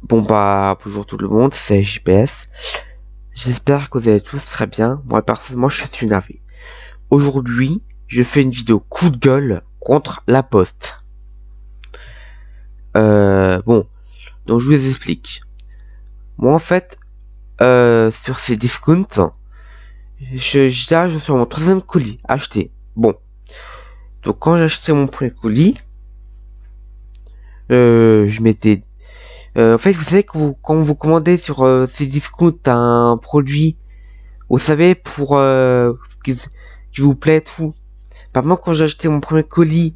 Bon bah bonjour tout le monde, c'est JPS. J'espère que vous allez tous très bien. Moi personnellement je suis énervé. Aujourd'hui, je fais une vidéo coup de gueule contre La Poste. Bon, donc je vous explique. Moi en fait, sur ces discounts, je suis sur mon troisième colis acheté. Bon, donc quand j'ai acheté mon premier colis, je m'étais en fait, vous savez que quand vous commandez sur ces discounts un produit, vous savez, pour qui vous plaît tout. Par moi, quand j'ai acheté mon premier colis,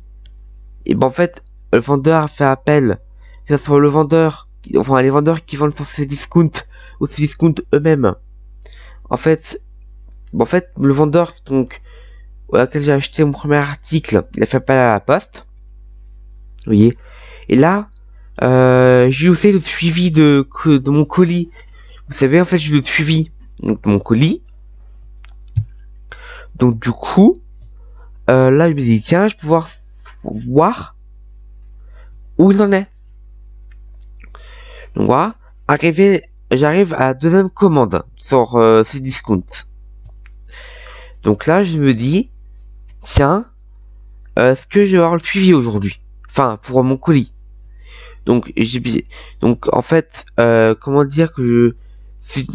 et ben en fait, le vendeur a fait appel, que ce soit le vendeur, enfin les vendeurs qui vendent sur ces discounts ou ces discounts eux-mêmes. En fait, le vendeur donc auquel j'ai acheté mon premier article, il a fait appel à La Poste. Vous voyez. Et là, j'ai aussi le suivi de mon colis. Vous savez, en fait, j'ai le suivi donc, de mon colis. Donc, du coup, là, je me dis, tiens, je vais pouvoir voir où il en est. Donc, voilà. J'arrive à la deuxième commande sur ces discounts. Donc là, je me dis, tiens, est-ce que je vais avoir le suivi aujourd'hui? Enfin, pour mon colis. Donc en fait, comment dire que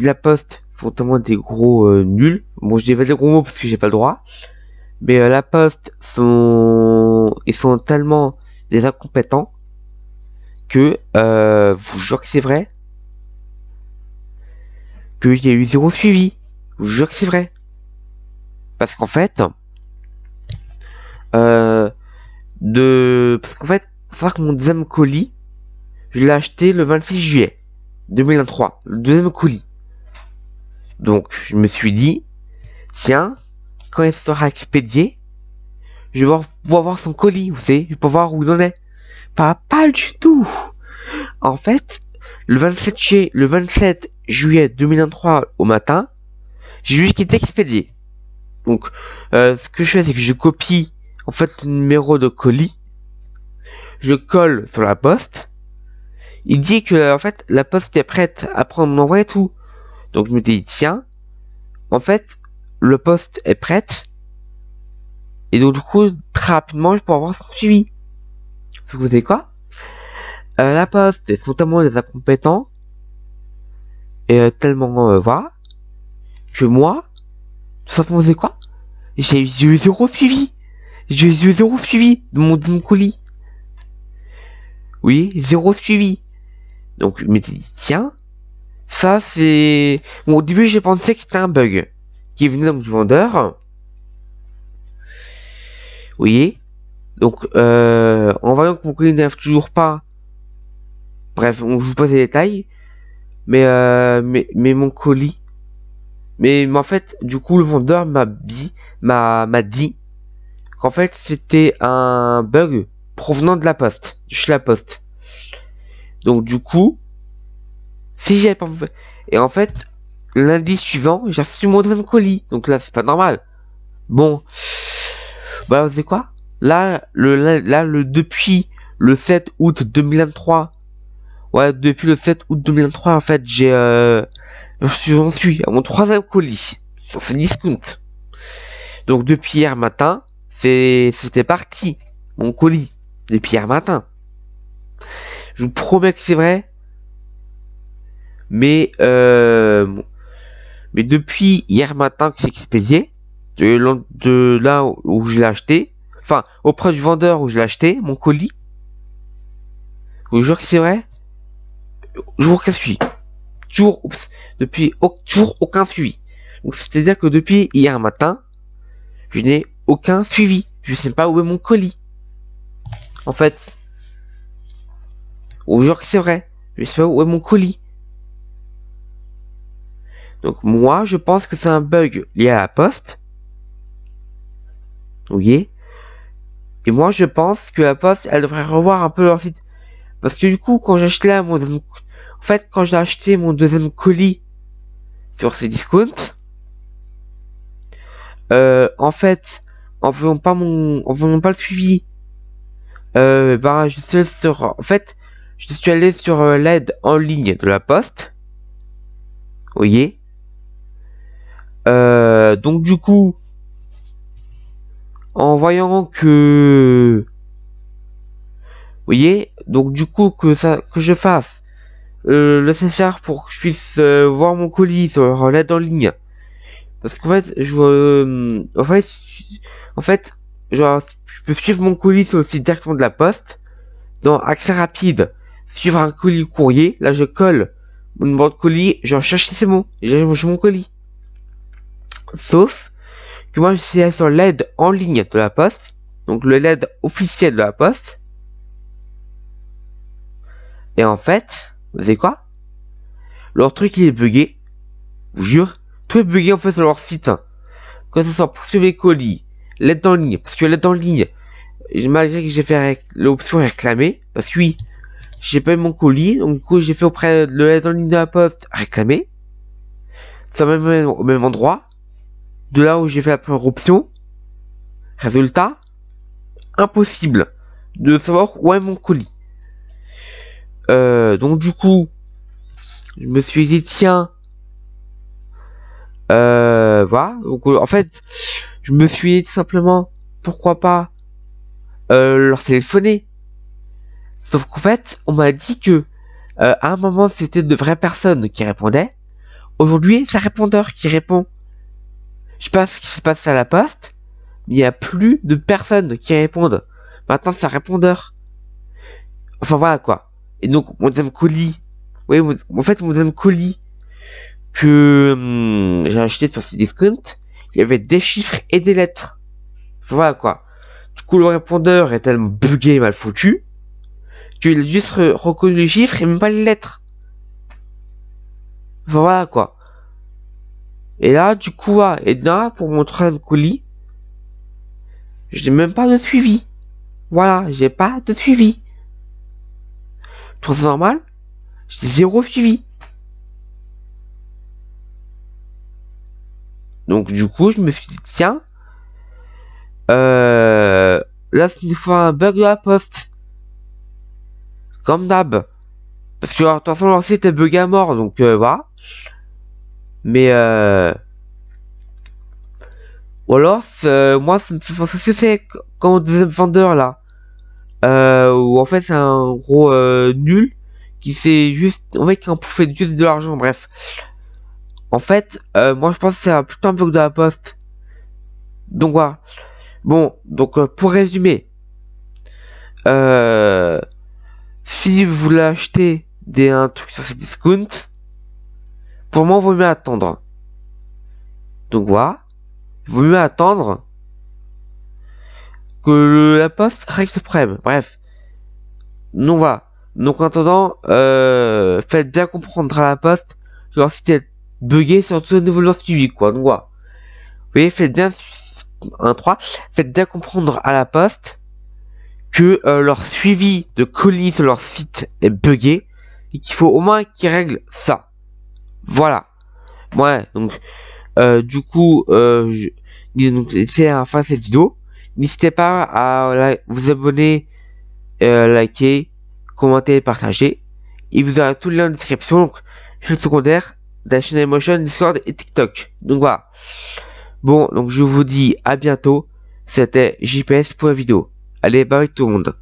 La Poste sont tellement des gros nuls. Bon, je dis pas des gros mots parce que j'ai pas le droit. Mais La Poste ils sont tellement des incompétents que vous jure que c'est vrai qu'il y a eu zéro suivi. Je vous jure que c'est vrai. Parce qu'en fait, parce qu'en fait, faut savoir que mon deuxième colis, je l'ai acheté le 26 juillet 2023, le deuxième colis. Donc, je me suis dit, tiens, quand il sera expédié, je vais pouvoir voir son colis, vous savez, je vais pouvoir voir où il en est. Pas du tout. En fait, le 27 juillet 2023 au matin, j'ai vu qu'il était expédié. Donc, ce que je fais, c'est que je copie, en fait, le numéro de colis, je colle sur La Poste. Il dit que, en fait, La Poste est prête à prendre mon envoi et tout. Donc, je me dis, tiens, en fait, le poste est prête. Et donc, du coup, très rapidement, je peux avoir son suivi. Vous savez quoi? La Poste sont tellement des incompétents. Et tellement, voilà. Que moi, tout simplement, vous savez quoi? J'ai eu zéro suivi. J'ai eu zéro suivi de mon colis. Oui, zéro suivi. Donc, je m'étais dit, tiens, ça c'est... Bon, au début, j'ai pensé que c'était un bug. Qui venait donc du vendeur. Vous voyez? Donc, en voyant que mon colis n'arrive toujours pas, bref, on joue pas les détails, mais mon colis, mais en fait, du coup, le vendeur m'a dit qu'en fait, c'était un bug provenant de La Poste, de chez La Poste. Donc, du coup, si j'avais pas, et en fait, lundi suivant, j'ai reçu mon deuxième colis, donc là, c'est pas normal. Bon, bah, vous savez quoi? Là, depuis le 7 août 2023, ouais, depuis le 7 août 2023, en fait, j'en suis à mon troisième colis sur ce discount. Donc, depuis hier matin, c'était parti, mon colis, depuis hier matin. Je vous promets que c'est vrai. Mais depuis hier matin que c'est expédié, de là où je l'ai acheté, enfin, auprès du vendeur où je l'ai acheté, mon colis, je vous jure que c'est vrai, toujours aucun suivi. Toujours aucun suivi. Donc, c'est-à-dire que depuis hier matin, je n'ai aucun suivi. Je sais pas où est mon colis. En fait, je vous jure que c'est vrai. Je sais pas où est mon colis. Donc, moi, je pense que c'est un bug lié à La Poste. Vous voyez? Et moi, je pense que La Poste, elle devrait revoir un peu leur site. Parce que du coup, quand j'ai acheté quand j'ai acheté mon deuxième colis sur ces discounts, en fait, en faisant pas le suivi, je sais en fait, je suis allé sur l'aide en ligne de la Poste. Vous voyez. Donc du coup, en voyant que, vous voyez, donc du coup que je fasse le nécessaire pour que je puisse voir mon colis sur l'aide en ligne. Parce qu'en fait, en fait, genre, je peux suivre mon colis sur le site directement de la Poste. Dans accès rapide, suivre un colis courrier. Là, je colle mon numéro de colis, je cherche, c'est bon, j'ai mon colis. Sauf que moi, je suis sur l'aide en ligne de la Poste, donc l'aide officielle de la Poste. Et en fait, vous savez quoi? Leur truc il est bugué, je vous jure, tout est bugué en fait sur leur site. Quand ce soit pour suivre les colis, l'aide en ligne, parce que l'aide en ligne, malgré que j'ai fait l'option réclamer, parce que oui, j'ai pas eu mon colis, donc du coup j'ai fait auprès de l'aide en ligne de la Poste réclamer. C'est au même endroit, de là où j'ai fait la première option. Résultat, impossible de savoir où est mon colis. Donc du coup, je me suis dit tiens, voilà. Donc en fait, je me suis dit tout simplement pourquoi pas leur téléphoner. Sauf qu'en fait, on m'a dit que à un moment c'était de vraies personnes qui répondaient. Aujourd'hui, c'est un répondeur qui répond. Je sais pas ce qui se passe à la Poste, mais il n'y a plus de personnes qui répondent. Maintenant, c'est un répondeur. Enfin voilà quoi. Et donc mon deuxième colis, oui, en fait mon deuxième colis que j'ai acheté sur Cdiscount, il y avait des chiffres et des lettres. Enfin, voilà quoi. Du coup le répondeur est tellement bugué, mal foutu, qu'il a juste reconnu les chiffres et même pas les lettres. Enfin, voilà quoi. Et là du coup et là pour mon troisième colis, je n'ai même pas de suivi. Voilà, j'ai pas de suivi. Tout normal, j'ai zéro suivi. Donc du coup, je me suis dit tiens, là c'est une fois un bug de la Poste, comme d'hab. Parce que de toute façon leur site est bug à mort, donc voilà. Mais ou alors moi c'est quand deuxième vendeur là, où en fait c'est un gros nul qui s'est juste, en fait qui en fait juste de l'argent, bref. En fait, moi je pense que c'est un putain de bug de la Poste. Donc voilà. Bon, donc pour résumer, si vous voulez acheter un truc sur Cdiscount, pour moi, il vaut mieux attendre. Donc voilà, il vaut mieux attendre que la Poste règle le problème. Bref, donc voilà. Donc en attendant, faites bien comprendre à la Poste que leur site est bugué, surtout au niveau de leur suivi, quoi. Donc voilà. Vous voyez, faites bien comprendre à la Poste que leur suivi de colis sur leur site est bugué et qu'il faut au moins qu'ils règlent ça. Voilà. Ouais, donc du coup, c'est à la fin de cette vidéo. N'hésitez pas à vous abonner, liker, commenter et partager. Et vous aurez tous les liens en description, donc chaîne secondaire, de la chaîne Emotion, Discord et TikTok. Donc voilà. Bon, donc je vous dis à bientôt. C'était JPS pour la vidéo. Allez, bye tout le monde.